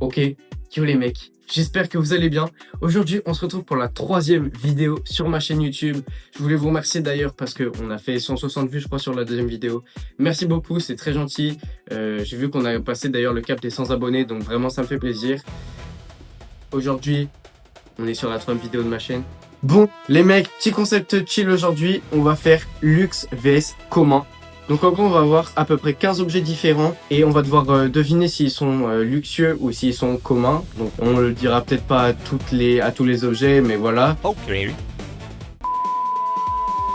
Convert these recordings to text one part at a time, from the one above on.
Ok, yo les mecs, j'espère que vous allez bien. Aujourd'hui, on se retrouve pour la 3e vidéo sur ma chaîne YouTube. Je voulais vous remercier d'ailleurs parce qu'on a fait 160 vues, je crois, sur la 2e vidéo. Merci beaucoup, c'est très gentil. J'ai vu qu'on a passé d'ailleurs le cap des 100 abonnés, donc vraiment ça me fait plaisir. Aujourd'hui, on est sur la 3e vidéo de ma chaîne. Bon, les mecs, petit concept chill aujourd'hui, on va faire luxe vs commun. Donc en gros, on va avoir à peu près 15 objets différents et on va devoir deviner s'ils sont luxueux ou s'ils sont communs. Donc on le dira peut-être pas à tous les objets, mais voilà. Okay.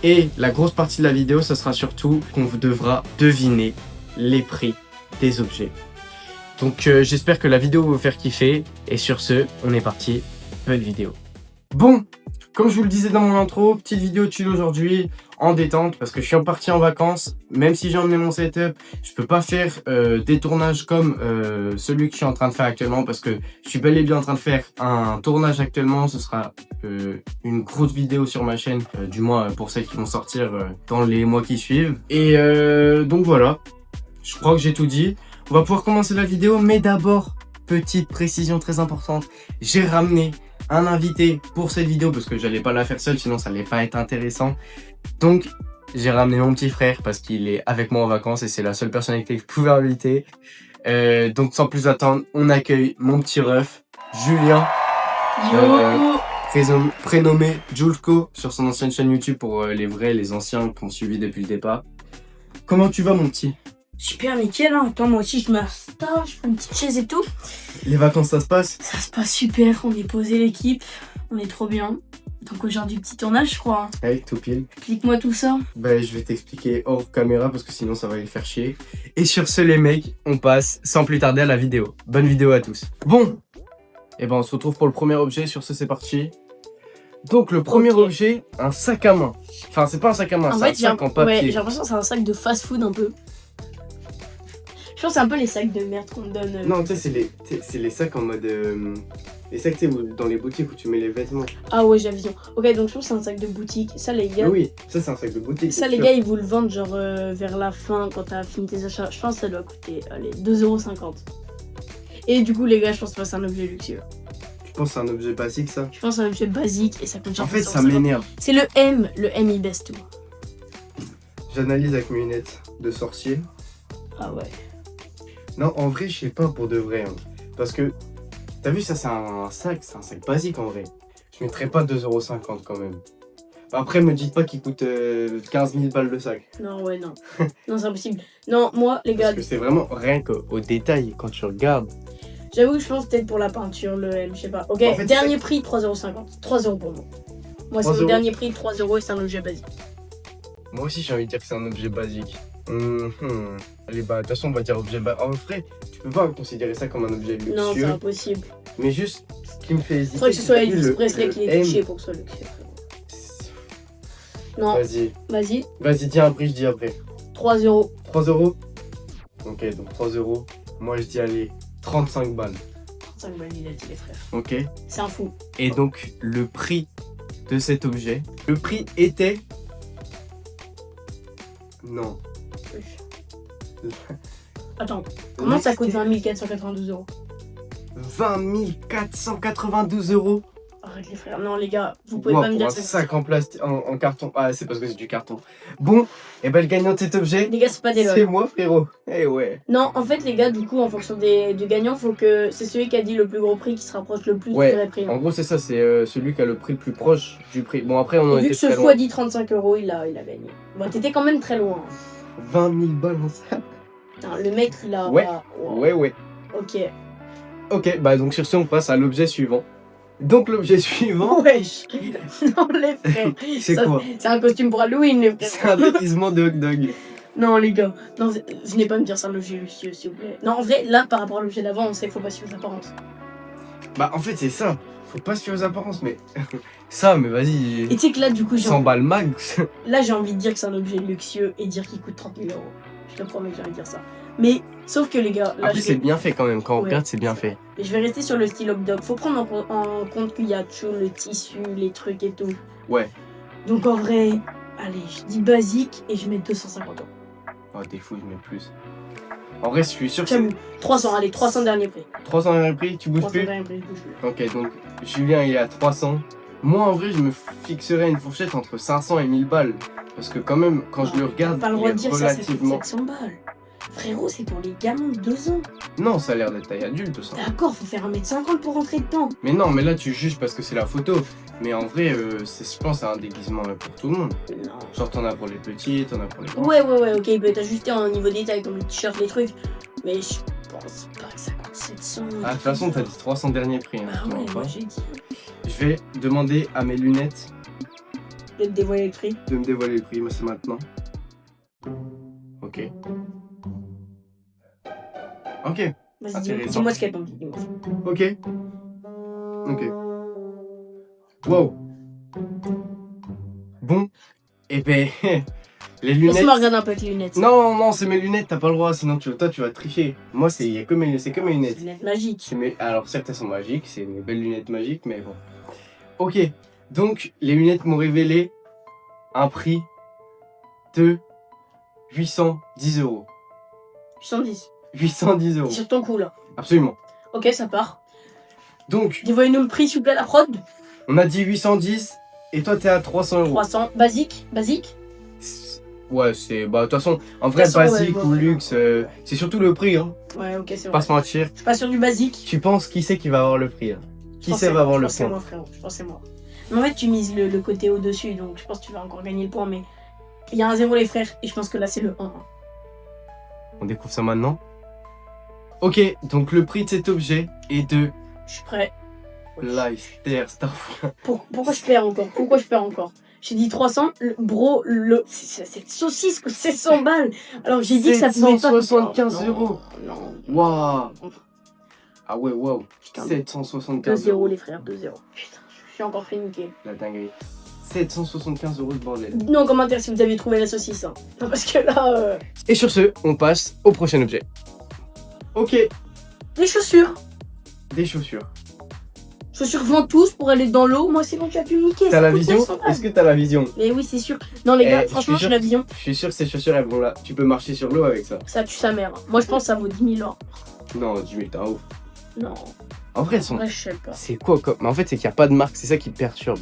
Et la grosse partie de la vidéo, ça sera surtout qu'on vous devra deviner les prix des objets. Donc j'espère que la vidéo va vous faire kiffer. Et sur ce, on est parti, bonne vidéo. Bon, comme je vous le disais dans mon intro, petite vidéo chill aujourd'hui, en détente, parce que je suis parti en vacances. Même si j'ai emmené mon setup, je peux pas faire des tournages comme celui que je suis en train de faire actuellement, parce que je suis bel et bien en train de faire un tournage actuellement. Ce sera une grosse vidéo sur ma chaîne, du moins pour celles qui vont sortir dans les mois qui suivent. Et donc voilà, je crois que j'ai tout dit. On va pouvoir commencer la vidéo, mais d'abord, petite précision très importante, j'ai ramené un invité pour cette vidéo parce que j'allais pas la faire seule, sinon ça allait pas être intéressant. Donc j'ai ramené mon petit frère parce qu'il est avec moi en vacances et c'est la seule personnalité que je pouvais inviter. Donc sans plus attendre, on accueille mon petit ref, Julien. Prénommé Julko sur son ancienne chaîne YouTube pour les vrais, les anciens qui ont suivi depuis le départ. Comment tu vas mon petit? Super nickel, hein. Attends, moi aussi je m'installe, je prends une petite chaise et tout. Les vacances ça se passe? Ça se passe super, on est posé l'équipe, on est trop bien. Donc aujourd'hui petit tournage je crois. Hey, tout pile. Explique-moi tout ça. Bah je vais t'expliquer hors caméra parce que sinon ça va les faire chier. Et sur ce les mecs, on passe sans plus tarder à la vidéo. Bonne vidéo à tous. Bon, et ben on se retrouve pour le premier objet, sur ce c'est parti. Donc le premier objet, un sac à main. Enfin c'est pas un sac à main, c'est un sac en papier. Ouais, j'ai l'impression que c'est un sac de fast-food un peu. Je pense que c'est un peu les sacs de merde qu'on te donne. Non, tu sais, c'est les sacs en mode. Les sacs, tu sais, dans les boutiques où tu mets les vêtements. Ah ouais, j'ai la vision. Ok, donc je pense que c'est un sac de boutique. Ça, les gars. Ah oui, ça, c'est un sac de boutique. Ça, les gars, ils vous le vendent genre vers la fin quand t'as fini tes achats. Je pense que ça doit coûter, allez, 2,50 €. Et du coup, les gars, je pense que c'est un objet luxueux. Tu penses que c'est un objet basique, ça? Je pense que c'est un objet basique et ça coûte genre. En fait, ça m'énerve. C'est le M il baisse tout. J'analyse avec mes lunettes de sorcier. Ah ouais. Non, en vrai, je sais pas pour de vrai. Hein. Parce que, t'as vu, ça, c'est un sac basique en vrai. Je mettrais pas 2,50 € quand même. Après, me dites pas qu'il coûte 15 000 balles le sac. Non, ouais, non. Non, c'est impossible. Non, moi, les gars. Parce que c'est vraiment rien qu'au détail, quand tu regardes. J'avoue que je pense peut-être pour la peinture, le M, je sais pas. Ok, En fait, dernier prix, 3,50 €. 3 € pour moi. Moi, c'est 3 le €. dernier prix, 3 € et c'est un objet basique. Moi aussi, j'ai envie de dire que c'est un objet basique. Allez, bah, de toute façon, on va dire objet basique. En vrai, tu peux pas considérer ça comme un objet luxueux. Non, c'est impossible. Mais juste, ce qui me fait hésiter. Faudrait que ce soit Elvis le Presley qui est M. touché pour que ce soit luxueux. Non, Vas-y. vas-y. Vas-y, dis un prix, je dis après. 3 €. 3 €. Ok, donc 3 €. Moi, je dis, allez, 35 balles. 35 balles, il a dit les frères. Ok. C'est un fou. Et donc, le prix de cet objet, le prix était... Non. Attends, comment ça coûte 20 492 €? 20 492 €. Arrête les frères, non les gars, vous pouvez pas me dire un ça. sac en plastique, en carton. Ah, c'est parce que c'est du carton. Bon, et ben le gagnant de cet objet, Les gars, c'est pas des c'est lols. moi frérot. Eh ouais. Non, en fait les gars, du coup, en fonction du gagnant, faut que c'est celui qui a dit le plus gros prix qui se rapproche le plus du vrai prix. En gros c'est ça, c'est celui qui a le prix le plus proche du prix. Bon après on en Et vu était que ce très fou loin. a dit 35 €, il a gagné. Bon, t'étais quand même très loin. 20 000 balles en sac. Non, le mec, il a... Ouais. Wow. Ouais. Ok. Ok, bah donc sur ce on passe à l'objet suivant. Donc l'objet suivant, Wesh. Non, les frères. c'est Ça, quoi? c'est un costume pour Halloween, les C'est frères. un déguisement de hot dog. Non, les gars. Non, venez pas me dire ça, l'objet luxueux, s'il vous plaît. Non, en vrai, là, par rapport à l'objet d'avant, on sait qu'il faut pas suivre les apparences. Bah en fait c'est ça. Faut pas se fier aux apparences mais... ça mais vas-y. Et tu sais que là, du coup, 100 balles max. là, j'ai envie de dire que c'est un objet luxueux et dire qu'il coûte 30 000 €. Je te promets que j'ai envie de dire ça. Mais, sauf que les gars, là, Après c'est bien fait quand même, quand on Ouais. regarde c'est bien fait. Et je vais rester sur le style hot dog. Faut prendre en compte qu'il y a tout le tissu, les trucs et tout. Ouais. Donc en vrai, allez, je dis basique et je mets 250 €. Oh t'es fou, je mets plus. En vrai, je suis sûr que J'avoue. c'est 300, allez, 300 dernier prix. 300 dernier prix, tu bouges 300 plus. dernier prix, je bouge plus. Ok, donc Julien il est à 300. Moi en vrai, je me fixerais une fourchette entre 500 et 1000 balles. Parce que quand même, quand je le regarde, Pas le il droit est de dire ça, ça coûte relativement... 700 balles. Frérot, c'est pour les gamins de 2 ans. Non, ça a l'air d'être taille adulte ça. D'accord, faut faire 1m50 pour rentrer dedans. Mais non, mais là tu juges parce que c'est la photo. Mais en vrai, je pense c'est un déguisement pour tout le monde. Non. Genre t'en as pour les petits, t'en as pour les grands. Ouais, ok, il peut être ajusté en niveau détail comme le t-shirt, les trucs. Mais je pense pas que ça coûte 700. Ah, de toute façon, t'as dit 300 dernier prix. Hein, Ah je te ouais, mens moi pas. j'ai dit. Je vais demander à mes lunettes De te dévoiler le prix. de me dévoiler le prix. Moi, c'est maintenant. Ok. Ok. Vas-y, Intéressant. dis-moi ce qu'elle pense. Dis-moi. Ok. Ok. Wow. Bon. Et ben, les lunettes. Laisse-moi regarder un peu avec les lunettes. Non, c'est mes lunettes, t'as pas le droit, sinon toi tu vas tricher. Moi, c'est que mes lunettes. Lunettes magiques. Alors certes, elles sont magiques, c'est mes belles lunettes magiques, mais bon. Ok, donc les lunettes m'ont révélé un prix de 810 €. 110. 810 €. Sur ton coup là. Absolument. Ok, ça part. Donc, Dévoilez-nous le prix, s'il vous plaît, la prod. on a dit 810 et toi t'es à 300 €. 300. Basique. Ouais, c'est. Bah, de toute façon, en vrai, De toute façon, basique ouais, ou ouais. luxe, c'est surtout le prix, hein. Ouais, ok, c'est Pas vrai. se mentir. Je suis pas sûr du basique. Tu penses qui c'est qui va avoir le prix, hein? Qui Je c'est pense va avoir je le pense que c'est point? moi, frérot. Je pense que c'est moi. Mais en fait, tu mises le côté au-dessus, donc je pense que tu vas encore gagner le point, mais il y a un 0 les frères, et je pense que là, c'est le 1. On découvre ça maintenant. Ok, donc le prix de cet objet est de Je suis prêt. Leicester Starfire. Pourquoi je perds encore? J'ai dit 300, bro, cette saucisse que c'est 100 balles. Alors j'ai dit que ça pouvait pas. 775 €. Non. Waouh. Ah ouais, waouh. Putain. 775 2-0 €. les frères, 2-0. Putain, je suis encore fait niquer. La dinguerie. 775 € de bordel. Non, en commentaire si vous avez trouvé la saucisse. Hein. Non, parce que là. Et sur ce, on passe au prochain objet. Ok, Les chaussures. des chaussures. Chaussures ventouses pour aller dans l'eau. Moi, c'est bon, tu as pu me niquer. T'as ça la coûte vision? 900 balles. Est-ce que t'as la vision? Mais oui, c'est sûr. Non, les gars, Eh, franchement, je suis j'ai la vision. Je suis sûr que ces chaussures, elles vont là. Tu peux marcher sur l'eau avec ça. Ça tue sa mère. Moi, je pense que ça vaut 10 000 €. Non, 10 000, t'es un ouf. Non, En vrai, elles sont. ouais, je sais pas. C'est quoi comme. Mais en fait, c'est qu'il n'y a pas de marque, c'est ça qui te perturbe.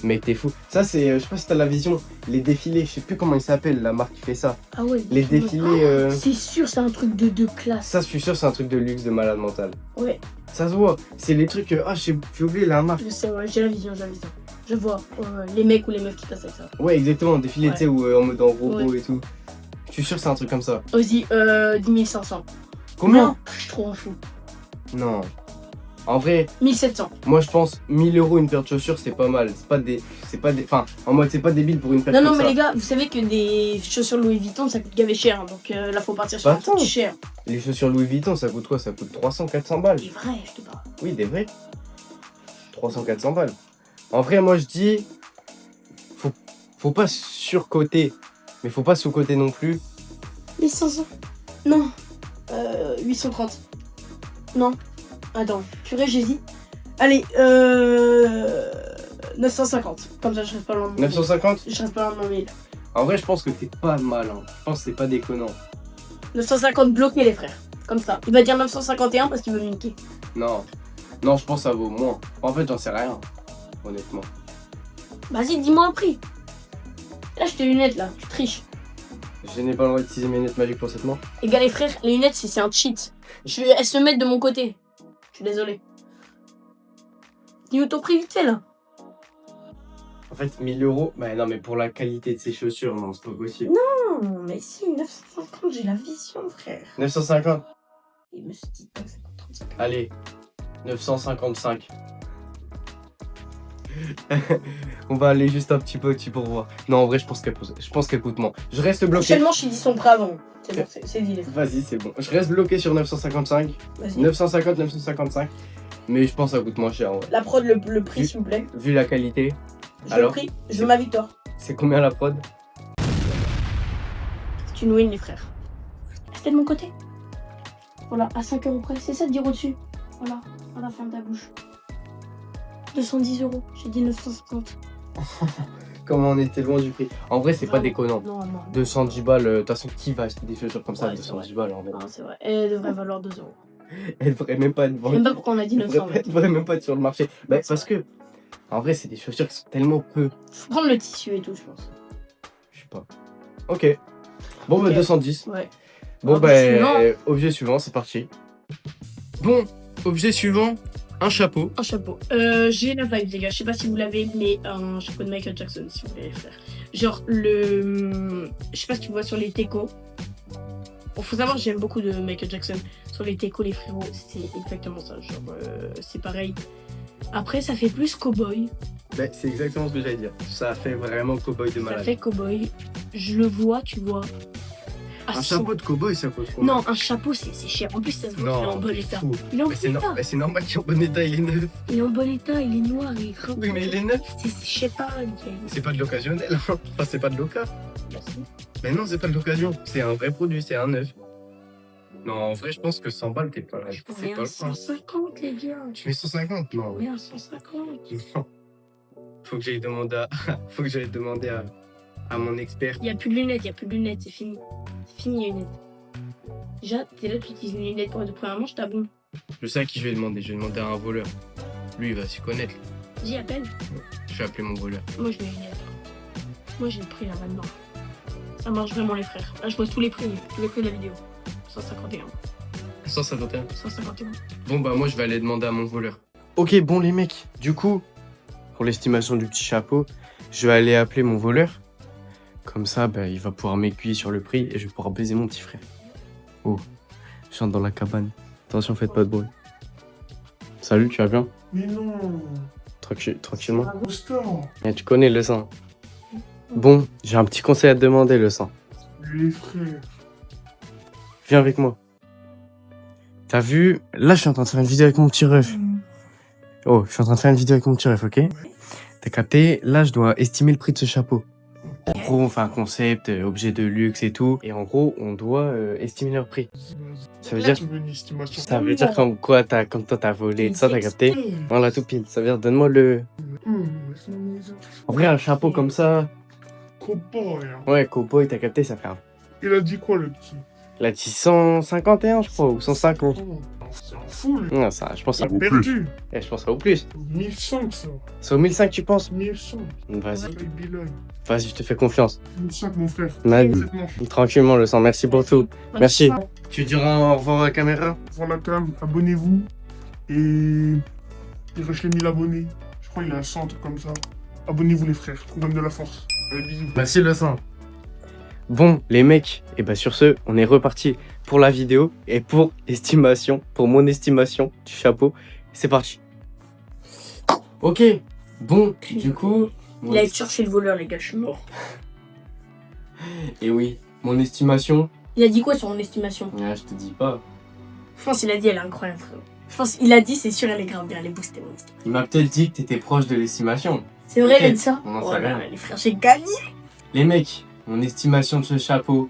Mec, t'es fou. Ça, c'est. Je sais pas si t'as la vision. Les défilés, je sais plus comment ils s'appellent, la marque qui fait ça. Ah ouais. Les défilés. C'est sûr, c'est un truc de classe. Ça, je suis sûr, c'est un truc de luxe de malade mental. Ouais, Ça se voit. C'est les trucs. Ah, j'ai oublié la marque. je sais, ouais, j'ai la vision. Je vois. Ouais, les mecs ou les meufs qui passent avec ça. Ouais, exactement. Défilé, Ouais. tu sais, où en mode en robot Ouais. et tout. Je suis sûr que c'est un truc comme ça. Vas-y, 10 500. Combien? Non, je suis trop en fou. Non. En vrai, 1700. moi je pense 1000 € une paire de chaussures, c'est pas mal. C'est pas des. Enfin, en mode, c'est pas débile pour une paire Non, comme non, mais ça. les gars, vous savez que des chaussures Louis Vuitton, ça coûte gavé cher. Donc là, faut partir sur Bah, un truc attends. cher. Les chaussures Louis Vuitton, ça coûte quoi? Ça coûte 300-400 balles. C'est vrai, je te parle. Oui, des vrais. 300-400 balles. En vrai, moi je dis. Faut pas surcoter. Mais faut pas sous-coter non plus. 1500. Non. 830. Non. Attends, purée, j'hésite. Allez, 950. Comme ça, je reste pas loin de mon 950? Je reste pas loin de mon 1000. En vrai, je pense que t'es pas mal. Hein. Je pense que c'est pas déconnant. 950 bloqués, les frères. Comme ça. Il va dire 951 parce qu'il veut me niquer. Non. Non, je pense que ça vaut moins. En fait, j'en sais rien. Honnêtement. Vas-y, dis-moi un prix. Lâche tes lunettes, là. Tu triches. Je n'ai pas le droit d'utiliser mes lunettes magiques pour cette main. Les gars, les frères, les lunettes, c'est un cheat. Elles se mettent de mon côté. Je suis désolé. Dis-nous ton prix vite fait, là. En fait, 1000 €. Bah non, mais pour la qualité de ces chaussures, non, c'est pas possible. Non, mais si, 950, j'ai la vision, frère. 950. Il me dit pas que ça coûte 35. Allez. 955. On va aller juste un petit peu au-dessus pour voir. Non, en vrai, je pense qu'elle coûte moins. Je reste bloqué. Prochainement, je t'ai dit son prêt avant. C'est bon, c'est dit, les frères. Vas-y, c'est bon. Je reste bloqué sur 955. Vas-y. 950, 955. Mais je pense que ça coûte moins cher, en vrai. La prod, le prix, s'il vous plaît. Vu la qualité. Je veux Alors le prix, je veux ma victoire. C'est combien la prod? C'est une win, les frères. Restez de mon côté. Voilà, à 5 € près. C'est ça de dire au-dessus. Voilà, ferme ta bouche. 210 €. J'ai dit 950. comment on était loin du prix. En vrai, c'est pas déconnant. Non, non. 210 balles, de toute façon, qui va acheter des chaussures comme ça à Ouais, 210 balles en vrai? Ah, c'est vrai. Elle devrait valoir 2 euros. Elle devrait même pas être Je sais vendue. même pas pourquoi on a dit Elle 900. devrait même pas être sur le marché. Bah, Ouais, c'est parce que, en vrai, c'est des chaussures qui sont tellement peu. Faut prendre le tissu et tout, je pense. Je sais pas. Ok. Bon, bah, Ok. 210. Ouais. Bon, Objet bah, suivant. objet suivant, c'est parti. Bon, objet suivant, un chapeau. Un chapeau. J'ai la vibe, les gars. Je sais pas si vous l'avez, mais un chapeau de Michael Jackson, si vous voulez, frère. Genre, je sais pas si tu vois sur les techos. Bon, faut savoir, j'aime beaucoup de Michael Jackson. Sur les techos, les frérots, c'est exactement ça. Genre, c'est pareil. Après, ça fait plus cowboy. Bah, c'est exactement ce que j'allais dire. Ça fait vraiment cowboy de Ça malade. fait cowboy. Je le vois, tu vois. Ah, Un son- chapeau de cowboy, ça coûte combien? Non, un chapeau, c'est cher. En plus, ça se voit qu'il est en bon état. fou. Il est en Mais bon c'est état. c'est normal qu'il est en bon état, il est neuf. Il est en bon état, il est noir, il est gras. Oui, mais il est neuf. Je sais pas, Michael. C'est pas de l'occasionnel. Enfin, c'est pas de l'oca. Merci. Mais non, c'est pas de l'occasion. C'est un vrai produit, c'est un neuf. Non, en vrai, je pense que 100 balles, t'es pas là. Je C'est mets pas un le point. 150, les gars. Tu mets 150? Non. Je mets un 150. Non. Faut que j'aille demander à... Faut que j'aille demander à mon expert. Il y a plus de lunettes, c'est fini. C'est fini les lunettes. Déjà, t'es là, tu utilises les lunettes pour de première manche, t'as bon. Je sais à qui je vais demander. Je vais demander à un voleur. Lui, il va s'y connaître. Dis à peine. Je vais appeler mon voleur. Moi, je mets les lunettes. Moi, j'ai le prix là maintenant. Ça marche vraiment, les frères. Là, je vois tous les prix de la vidéo. 151. 151. 151. Bon, bah, moi, je vais aller demander à mon voleur. Ok, bon, les mecs. Du coup, pour l'estimation du petit chapeau, je vais aller appeler mon voleur. Comme ça, bah, il va pouvoir m'aiguiller sur le prix et je vais pouvoir baiser mon petit frère. Oh, je rentre dans la cabane. Attention, faites pas de bruit. Salut, tu vas bien? Mais non, Tranquillement. Augusto, Eh, tu connais le sang. Bon, j'ai un petit conseil à te demander, le sang. les frères. Viens avec moi. T'as vu? Là, je suis en train de faire une vidéo avec mon petit ref. Oh, je suis en train de faire une vidéo avec mon petit ref, ok? T'as capté? Là, je dois estimer le prix de ce chapeau. En gros, on fait un concept, objet de luxe et tout. Et en gros, on doit estimer leur prix. Ça veut dire, Tu veux une estimation? comme quoi, comme toi, t'as volé, tout ça, t'as capté? Voilà, tout pile. Ça veut dire, donne-moi le... En vrai, un chapeau comme ça... Cowboy, hein. Ouais, cowboy, t'as capté, ça fait un... Il a dit quoi, le petit? Il a dit 151, je crois, ou 150. Oh, c'est un fou, lui. Non, ça, je pense Il à a perdu. je pense au plus. 1100, ça. C'est au 1005, tu penses? 1100. Vas-y, Bilan. vas-y, je te fais confiance. 1100, mon frère. Vas-y. Complètement. Tranquillement, le sang, merci pour tout. Merci. Tu diras au revoir à la caméra? Pour la cam, abonnez-vous. Et. Il reste les 1000 abonnés. Je crois qu'il a 100, un truc comme ça. Abonnez-vous, les frères. On donne de la force. Allez, bisous. Merci le sang. Bon, les mecs, et bah sur ce, on est reparti pour la vidéo et pour l'estimation, pour mon estimation du chapeau. C'est parti. Ok, bon, du coup... Il a été chercher le voleur, les gars, je suis mort. Et oui, mon estimation... Il a dit quoi sur mon estimation? Ah, je te dis pas. Je pense qu'il a dit elle est incroyable, frérot. Je pense qu'il a dit c'est sûr elle est grave bien, elle est boostée mon estimation. Il m'a peut-être dit que t'étais proche de l'estimation. C'est vrai, Ok, il a dit ça? on en Oh sait là rien. là, les frères, j'ai gagné. Les mecs, mon estimation de ce chapeau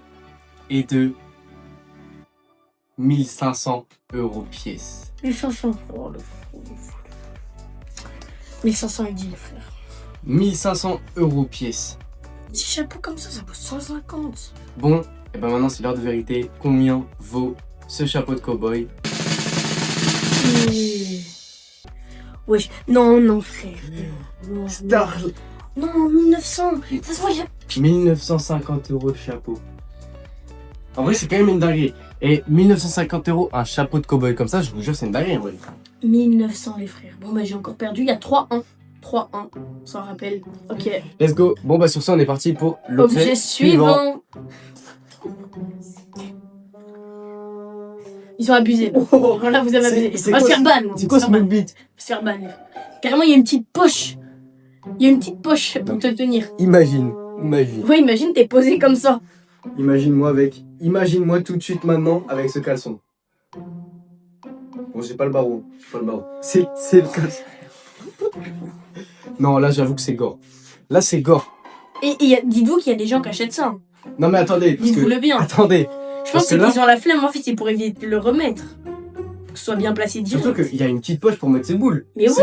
est de 1500 € pièce. 1500. Oh le fou, le fou. 1500 il dit les frères. 1500 € pièce. Petit chapeau comme ça vaut 150. Bon, et ben maintenant c'est l'heure de vérité. Combien vaut ce chapeau de cowboy? Wesh, non frère. Non, Star. non, 1900. Ça se voit, il y a 1950 € le chapeau. En vrai, c'est quand même une dinguerie. Et 1950 €, un chapeau de cowboy comme ça, je vous jure, c'est une dinguerie en vrai. 1900 les frères. Bon bah j'ai encore perdu, il y a 3-1. 3-1, on s'en rappelle. Ok. Let's go. Bon, bah sur ça, on est parti pour Objet l'objet suivant. Ils ont abusé. Oh, là, vous avez abusé. C'est On va se quoi faire ban. C'est quoi ce move beat? Se faire ban. Carrément, il y a une petite poche. Il y a une petite poche pour te tenir. Imagine. Ouais, imagine, t'es posé comme ça. Imagine-moi tout de suite maintenant avec ce caleçon. Bon, j'ai pas le barreau. C'est le caleçon. Non, là, j'avoue que c'est gore. Là, c'est gore. Et dites-vous qu'il y a des gens qui achètent ça. Non, mais attendez. Dites-vous le bien. Attendez. Je pense parce que là- qu'ils ont la flemme, en fait, ils pourraient vite le remettre. ce soit bien placé direct. Surtout qu'il y a une petite poche pour mettre ses boules. Mais oui.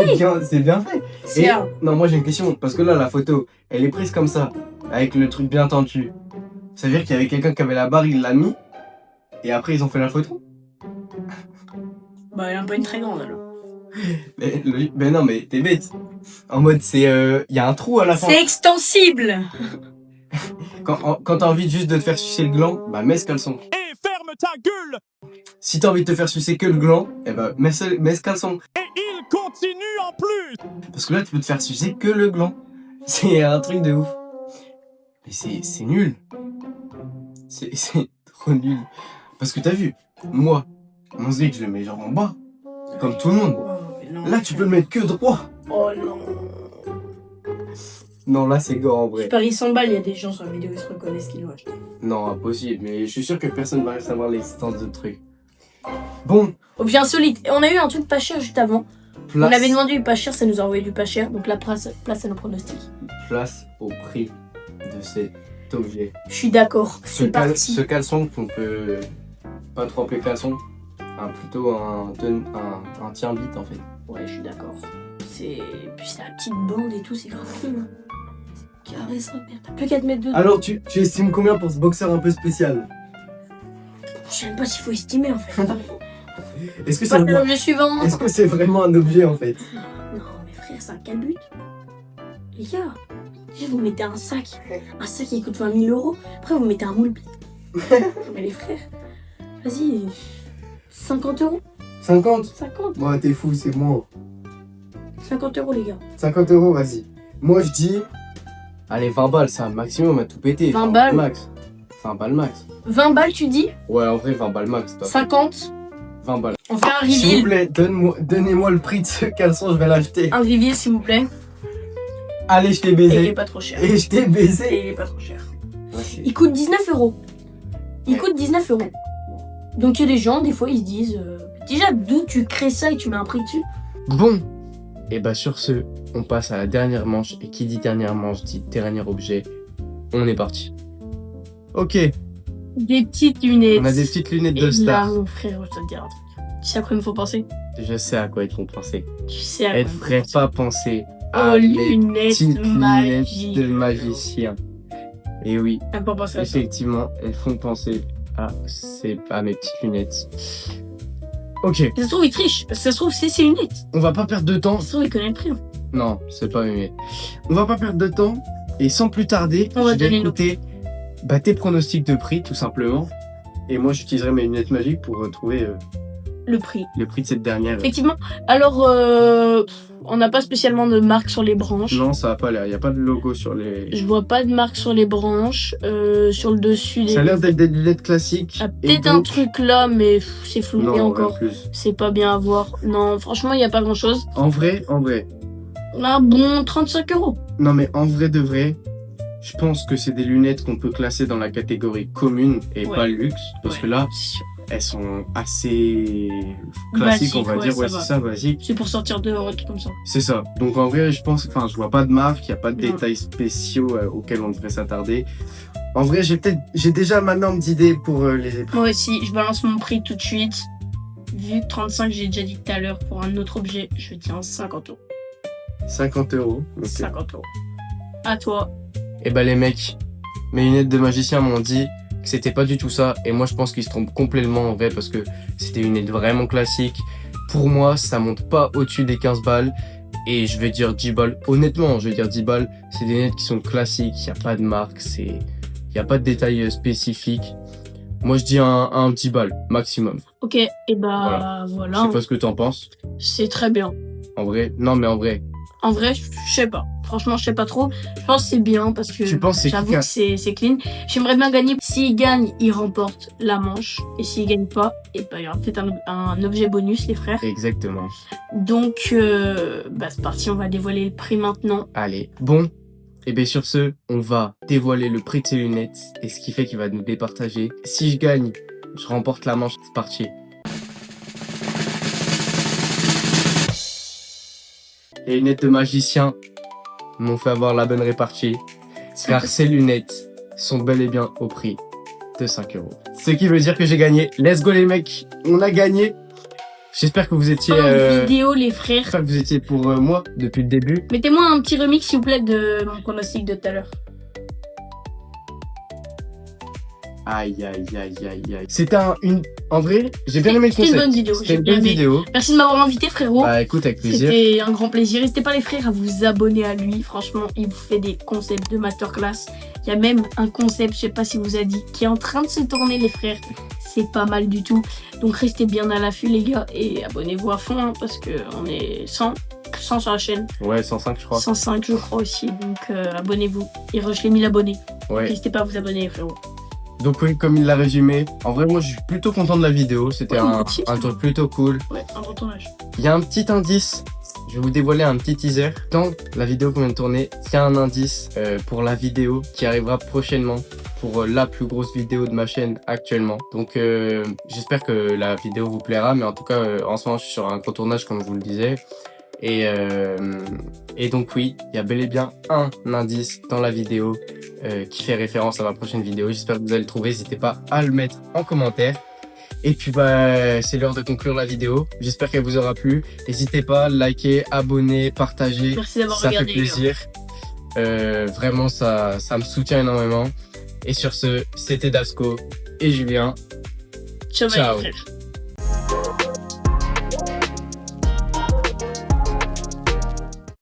C'est bien fait. C'est Et, un- non, moi j'ai une question, parce que là, la photo, elle est prise comme ça, avec le truc bien tendu. Ça veut dire qu'il y avait quelqu'un qui avait la barre, il l'a mis, et après ils ont fait la photo. Bah, elle est un peu une très grande alors. Mais non, mais t'es bête. En mode, il y a un trou à la fin. C'est extensible. Quand t'as envie juste de te faire sucer le gland, bah mets ce caleçon. Et ferme ta gueule! Si t'as envie de te faire sucer que le gland, eh ben mets ce caleçon. Et il continue en plus! Parce que là, tu peux te faire sucer que le gland. C'est un truc de ouf. Mais c'est nul. C'est trop nul. Parce que t'as vu, moi, mon zig, je le mets genre en bas. Comme tout le monde. Là, tu peux le mettre que droit. Oh non. Non, là, c'est gore en Je vrai. parie 100 balles, il y a des gens sur la vidéo qui se reconnaissent qu'ils l'ont acheté. Non, impossible. Mais je suis sûr que personne va savoir l'existence de truc. Bon, Objet insolite. Et on a eu un truc pas cher juste avant. place, On avait demandé du pas cher, ça nous a envoyé du pas cher. Donc la place à nos pronostics. place au prix de cet objet. Je suis d'accord. C'est parti. Ce caleçon qu'on peut pas trop appeler caleçon, plutôt un tien-bit en fait. Ouais, je suis d'accord. Puis c'est la petite bande et tout, c'est grave cool. Hein. Carré ça, merde. T'as plus qu'à te mettre dedans. Alors, tu estimes combien pour ce boxeur un peu spécial? Je sais même pas s'il faut estimer en fait. Est-ce que Passe à c'est l'objet suivant. est-ce que c'est vraiment un objet en fait? Non, mais frère, c'est un calbut. Les gars, déjà vous mettez un sac qui coûte 20 000 €. Après, vous mettez un moule. Mais les frères, vas-y, 50 €. 50? 50. Ouais, t'es fou, c'est moi. 50 € les gars. 50 €, vas-y. Moi, je dis... Allez, 20 balles, c'est un maximum à tout péter. 20 balles. Max. 20 balles max. 20 balles, tu dis. Ouais, en vrai, 20 balles max. Toi. 50. 20 balles. On fait un S'il vous reveal. plaît, donnez-moi le prix de ce caleçon, je vais l'acheter. Un reveal, s'il vous plaît. Allez, je t'ai Et il baisé. est pas trop cher. Et je t'ai Et baisé. il est pas trop cher. Ouais, c'est- Il coûte 19 €. Il coûte 19 €. Donc il y a des gens, des fois, ils se disent déjà, d'où tu crées ça et tu mets un prix dessus? Bon, et bah sur ce, on passe à la dernière manche. Et qui dit dernière manche dit dernier objet. On est parti. Ok, Des petites lunettes. on a des petites lunettes de Et là, star. mon frère, je te dire un truc. Tu sais à quoi il me faut penser? Je sais à quoi ils te font penser. Tu sais à quoi Elles il me faut feraient penser. pas penser Oh, à les lunettes petites lunettes magiques. de magicien. Et oui, Elle me fait penser à ça. effectivement, elles font penser à mes petites lunettes. Ok, Ça se trouve, il triche. Ça se trouve, c'est ses lunettes. on va pas perdre de temps. Ça se trouve, il connaît le prix. Non, c'est pas aimé. On va pas perdre de temps. Et sans plus tarder, On va je vais donner nos écouter tes pronostics de prix, tout simplement. Et moi, j'utiliserai mes lunettes magiques pour retrouver Le prix. le prix de cette dernière. Effectivement. Alors, on n'a pas spécialement de marque sur les branches. Non, ça va pas l'air. Il n'y a pas de logo sur les... Je vois pas de marque sur les branches. Sur le dessus des. Ça a l'air d'être des lunettes classiques. Ah, et peut-être un donc- truc là, mais c'est flou. Non, Et en encore, vrai, plus. c'est pas bien à voir. Non, franchement, il n'y a pas grand chose. En vrai. Un bon 35 €. Non, mais en vrai de vrai, je pense que c'est des lunettes qu'on peut classer dans la catégorie commune et Ouais. pas luxe. Parce Ouais, que là, c'est sûr. elles sont assez classiques, on va Basique, dire. ouais, Ouais, ça c'est va. ça, basique. C'est pour sortir dehors, un truc comme ça. C'est ça. Donc en vrai, je pense, je vois pas de marque, il n'y a pas de Non. détails spéciaux auxquels on devrait s'attarder. En vrai, j'ai déjà ma norme d'idées pour les épreuves. Moi aussi, je balance mon prix tout de suite. Vu que 35, j'ai déjà dit tout à l'heure, pour un autre objet, je dis un 50 €. 50 €. Ok. 50 €. À toi. Et bah les mecs, mes lunettes de magicien m'ont dit que c'était pas du tout ça. Et moi, je pense qu'ils se trompent complètement en vrai parce que c'était une lunette vraiment classique. Pour moi, ça monte pas au-dessus des 15 balles. Et je vais dire 10 balles. Honnêtement, je vais dire 10 balles. C'est des lunettes qui sont classiques. Il n'y a pas de marque. Il n'y a pas de détails spécifiques. Moi, je dis un 10 balles maximum. Ok, et bah Je voilà. sais pas ce que t'en penses. C'est très bien. En vrai, non, mais en vrai. En vrai, je sais pas. Franchement, je sais pas trop. Je pense que c'est bien parce que Tu penses que c'est j'avoue qui que c'est clean. J'aimerais bien gagner. S'il gagne, il remporte la manche. Et s'il gagne pas, et bah, il y aura peut-être un objet bonus, les frères. Exactement. Donc, c'est parti. On va dévoiler le prix maintenant. Allez, bon. Et bien sur ce, on va dévoiler le prix de ces lunettes et ce qui fait qu'il va nous départager. Si je gagne, je remporte la manche. C'est parti. Les lunettes de magicien m'ont fait avoir la bonne répartie, car ces lunettes sont bel et bien au prix de 5 €. Ce qui veut dire que j'ai gagné. Let's go les mecs, on a gagné. J'espère que vous étiez... Pendant vidéo, les frères. J'espère que vous étiez pour moi depuis le début. Mettez-moi un petit remix, s'il vous plaît, de mon pronostic de tout à l'heure. Aïe, aïe, aïe, aïe, aïe. C'était en vrai, j'ai bien aimé le C'était concept. une bonne vidéo. C'était J'ai une bien bonne aimé. vidéo. Merci de m'avoir invité, frérot. Bah écoute, avec plaisir. C'était un grand plaisir. N'hésitez pas les frères à vous abonner à lui. Franchement, il vous fait des concepts de masterclass. Il y a même un concept, je sais pas si vous a dit, qui est en train de se tourner les frères. C'est pas mal du tout. Donc restez bien à l'affût les gars et abonnez-vous à fond hein, parce que on est 100 sur la chaîne. Ouais, 105 je crois. 105 je crois aussi. Donc abonnez-vous. Il rush les 1000 abonnés. Ouais. N'hésitez pas à vous abonner les frérots. Donc oui, comme il l'a résumé, en vrai moi je suis plutôt content de la vidéo. C'était Ouais, un moi aussi. truc plutôt cool. Ouais, un bon tournage. Il y a un petit indice. Je vais vous dévoiler un petit teaser. Dans la vidéo qu'on vient de tourner, il y a un indice pour la vidéo qui arrivera prochainement. Pour la plus grosse vidéo de ma chaîne actuellement. Donc j'espère que la vidéo vous plaira. Mais en tout cas, en ce moment, je suis sur un gros tournage comme je vous le disais. Et donc oui, il y a bel et bien un indice dans la vidéo qui fait référence à ma prochaine vidéo. J'espère que vous allez le trouver. N'hésitez pas à le mettre en commentaire. Et puis bah c'est l'heure de conclure la vidéo. J'espère qu'elle vous aura plu. N'hésitez pas à liker, abonner, partager. Merci d'avoir Ça regardé. fait plaisir. Vraiment ça me soutient énormément. Et sur ce, c'était Dasco et Julien. Ciao, Ciao. les frères.